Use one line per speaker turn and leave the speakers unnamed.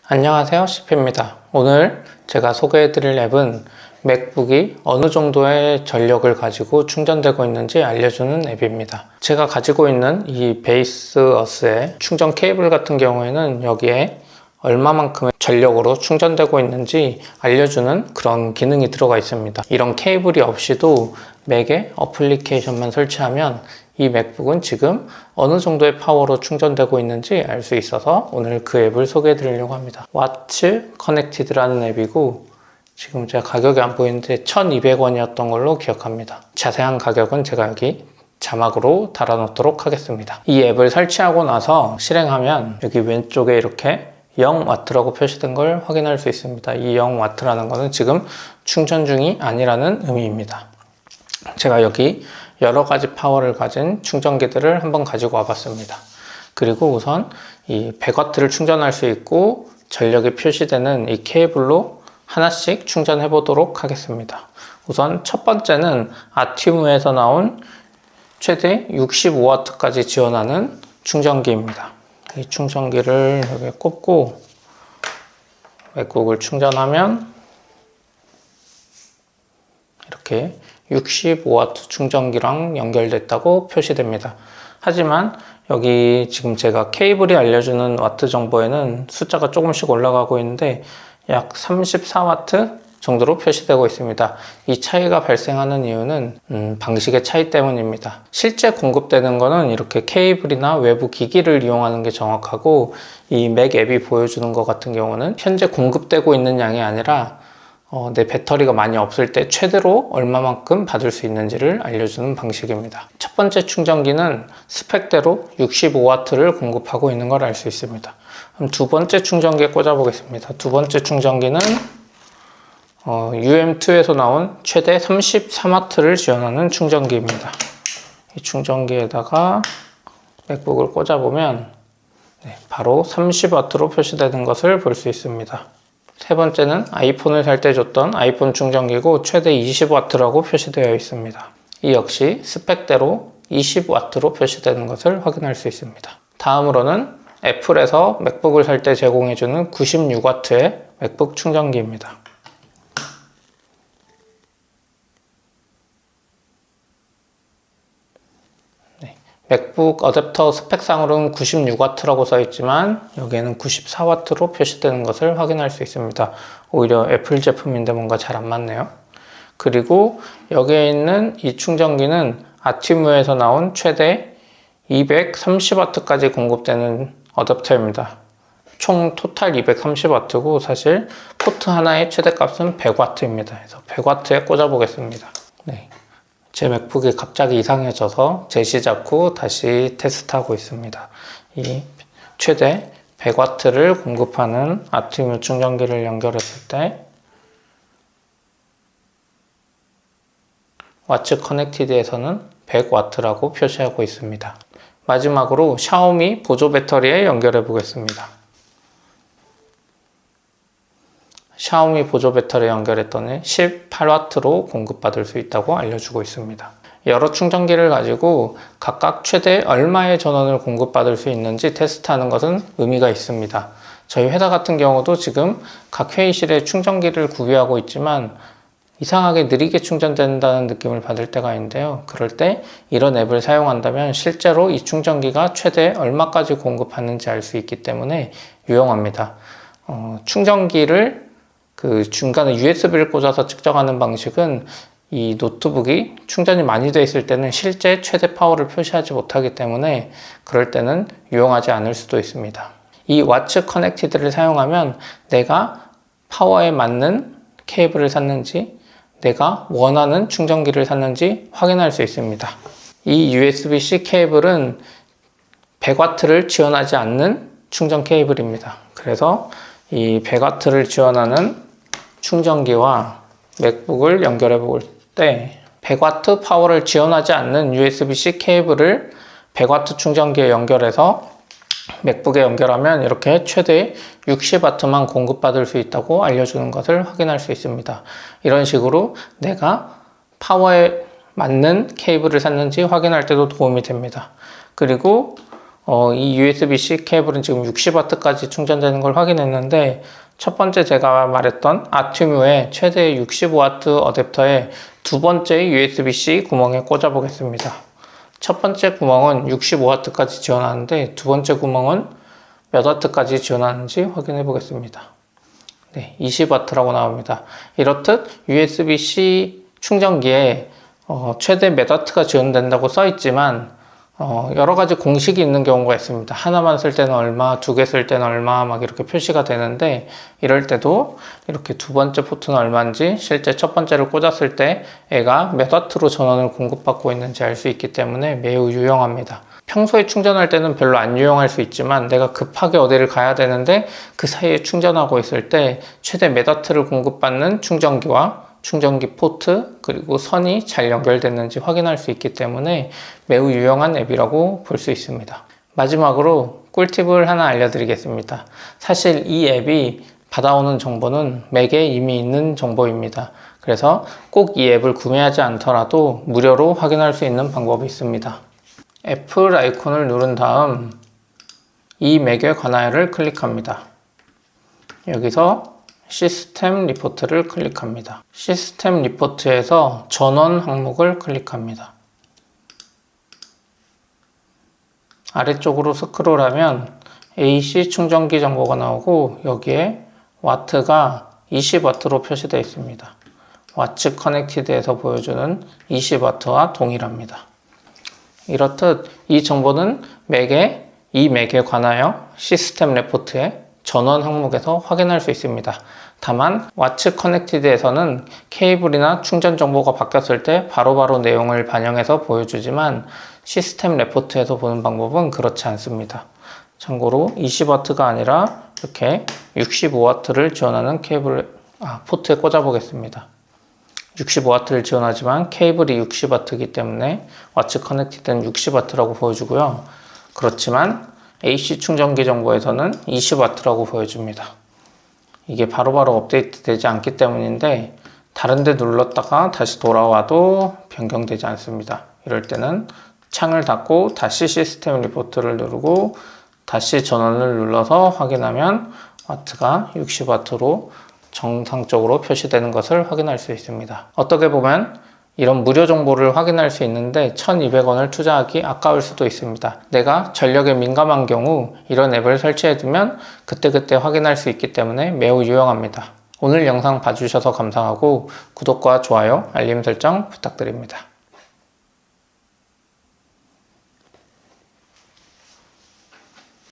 안녕하세요, CP입니다. 오늘 제가 소개해드릴 앱은 맥북이 어느 정도의 전력을 가지고 충전되고 있는지 알려주는 앱입니다. 제가 가지고 있는 이 베이스어스의 충전 케이블 같은 경우에는 여기에 얼마만큼의 전력으로 충전되고 있는지 알려주는 그런 기능이 들어가 있습니다. 이런 케이블이 없이도 맥에 어플리케이션만 설치하면 이 맥북은 지금 어느 정도의 파워로 충전되고 있는지 알 수 있어서 오늘 그 앱을 소개해 드리려고 합니다. 왓츠 커넥티드라는 앱이고 지금 제가 가격이 안 보이는데 1200원이었던 걸로 기억합니다. 자세한 가격은 제가 여기 자막으로 달아놓도록 하겠습니다. 이 앱을 설치하고 나서 실행하면 여기 왼쪽에 이렇게 0W라고 표시된 걸 확인할 수 있습니다. 이 0W라는 것은 지금 충전 중이 아니라는 의미입니다. 제가 여기 여러 가지 파워를 가진 충전기들을 한번 가지고 와봤습니다. 그리고 우선 이 100W를 충전할 수 있고 전력이 표시되는 이 케이블로 하나씩 충전해 보도록 하겠습니다. 우선 첫 번째는 아티무에서 나온 최대 65W까지 지원하는 충전기입니다. 이 충전기를 여기 꼽고 맥북을 충전하면 이렇게 65W 충전기랑 연결됐다고 표시됩니다. 하지만 여기 지금 제가 케이블이 알려주는 와트 정보에는 숫자가 조금씩 올라가고 있는데 약 34W 정도로 표시되고 있습니다. 이 차이가 발생하는 이유는 방식의 차이 때문입니다. 실제 공급되는 거는 이렇게 케이블이나 외부 기기를 이용하는 게 정확하고 이 맥 앱이 보여주는 것 같은 경우는 현재 공급되고 있는 양이 아니라 내 배터리가 많이 없을 때 최대로 얼마만큼 받을 수 있는지를 알려주는 방식입니다. 첫 번째 충전기는 스펙대로 65W를 공급하고 있는 걸 알 수 있습니다. 그럼 두 번째 충전기에 꽂아 보겠습니다. 두 번째 충전기는 UM2에서 나온 최대 33W를 지원하는 충전기입니다. 이 충전기에다가 맥북을 꽂아 보면 바로 30W로 표시되는 것을 볼 수 있습니다. 세 번째는 아이폰을 살 때 줬던 아이폰 충전기고 최대 20W라고 표시되어 있습니다. 이 역시 스펙대로 20W로 표시되는 것을 확인할 수 있습니다. 다음으로는 애플에서 맥북을 살 때 제공해주는 96W의 맥북 충전기입니다. 맥북 어댑터 스펙상으로는 96W라고 써있지만 여기에는 94W로 표시되는 것을 확인할 수 있습니다. 오히려 애플 제품인데 뭔가 잘 안 맞네요. 그리고 여기에 있는 이 충전기는 아티무에서 나온 최대 230W까지 공급되는 어댑터입니다. 총 토탈 230W고 사실 포트 하나의 최대값은 100W입니다. 그래서 100W에 꽂아 보겠습니다. 제 맥북이 갑자기 이상해져서 재시작 후 다시 테스트하고 있습니다. 이 최대 100W를 공급하는 아티무 충전기를 연결했을 때 왓츠 커넥티드에서는 100W라고 표시하고 있습니다. 마지막으로 샤오미 보조 배터리에 연결해 보겠습니다. 샤오미 보조 배터리 연결했더니 18W로 공급받을 수 있다고 알려주고 있습니다. 여러 충전기를 가지고 각각 최대 얼마의 전원을 공급받을 수 있는지 테스트하는 것은 의미가 있습니다. 저희 회사 같은 경우도 지금 각 회의실에 충전기를 구비하고 있지만 이상하게 느리게 충전된다는 느낌을 받을 때가 있는데요. 그럴 때 이런 앱을 사용한다면 실제로 이 충전기가 최대 얼마까지 공급하는지 알 수 있기 때문에 유용합니다. 충전기를 중간에 USB를 꽂아서 측정하는 방식은 이 노트북이 충전이 많이 되어 있을 때는 실제 최대 파워를 표시하지 못하기 때문에 그럴 때는 유용하지 않을 수도 있습니다. 이 왓츠 커넥티드를 사용하면 내가 파워에 맞는 케이블을 샀는지 내가 원하는 충전기를 샀는지 확인할 수 있습니다. 이 USB-C 케이블은 100W를 지원하지 않는 충전 케이블입니다. 그래서 이 100W를 지원하는 충전기와 맥북을 연결해 볼 때 100W 파워를 지원하지 않는 USB-C 케이블을 100W 충전기에 연결해서 맥북에 연결하면 이렇게 최대 60W만 공급받을 수 있다고 알려주는 것을 확인할 수 있습니다. 이런 식으로 내가 파워에 맞는 케이블을 샀는지 확인할 때도 도움이 됩니다. 그리고 이 USB-C 케이블은 지금 60W까지 충전되는 걸 확인했는데 첫 번째 제가 말했던 아튜뮤의 최대 65W 어댑터의 두 번째 USB-C 구멍에 꽂아 보겠습니다. 첫 번째 구멍은 65W까지 지원하는데 두 번째 구멍은 몇 W까지 지원하는지 확인해 보겠습니다. 네, 20W라고 나옵니다. 이렇듯 USB-C 충전기에 최대 몇 W가 지원된다고 써 있지만 여러 가지 공식이 있는 경우가 있습니다. 하나만 쓸 때는 얼마, 두 개 쓸 때는 얼마 막 이렇게 표시가 되는데 이럴 때도 이렇게 두 번째 포트는 얼마인지 실제 첫 번째를 꽂았을 때 애가 몇 와트로 전원을 공급받고 있는지 알 수 있기 때문에 매우 유용합니다. 평소에 충전할 때는 별로 안 유용할 수 있지만 내가 급하게 어디를 가야 되는데 그 사이에 충전하고 있을 때 최대 몇 와트를 공급받는 충전기와 충전기 포트 그리고 선이 잘 연결됐는지 확인할 수 있기 때문에 매우 유용한 앱이라고 볼 수 있습니다. 마지막으로 꿀팁을 하나 알려드리겠습니다. 사실 이 앱이 받아오는 정보는 맥에 이미 있는 정보입니다. 그래서 꼭 이 앱을 구매하지 않더라도 무료로 확인할 수 있는 방법이 있습니다. 애플 아이콘을 누른 다음 이 맥의 관할을 클릭합니다. 여기서 시스템 리포트를 클릭합니다. 시스템 리포트에서 전원 항목을 클릭합니다. 아래쪽으로 스크롤하면 AC 충전기 정보가 나오고 여기에 와트가 20W로 표시되어 있습니다. 와츠 커넥티드에서 보여주는 20W와 동일합니다. 이렇듯 이 정보는 이 맥에 관하여 시스템 리포트에 전원 항목에서 확인할 수 있습니다. 다만 와츠 커넥티드에서는 케이블이나 충전 정보가 바뀌었을 때 바로바로 내용을 반영해서 보여주지만 시스템 리포트에서 보는 방법은 그렇지 않습니다. 참고로 20W가 아니라 이렇게 65W를 지원하는 포트에 꽂아 보겠습니다. 65W를 지원하지만 케이블이 60W이기 때문에 와츠 커넥티드는 60W라고 보여주고요. 그렇지만 AC 충전기 정보에서는 20W라고 보여줍니다. 이게 바로바로 업데이트 되지 않기 때문인데 다른 데 눌렀다가 다시 돌아와도 변경되지 않습니다. 이럴 때는 창을 닫고 다시 시스템 리포트를 누르고 다시 전원을 눌러서 확인하면 와트가 60W로 정상적으로 표시되는 것을 확인할 수 있습니다. 어떻게 보면 이런 무료 정보를 확인할 수 있는데 1,200원을 투자하기 아까울 수도 있습니다. 내가 전력에 민감한 경우 이런 앱을 설치해두면 그때그때 확인할 수 있기 때문에 매우 유용합니다. 오늘 영상 봐주셔서 감사하고 구독과 좋아요, 알림 설정 부탁드립니다.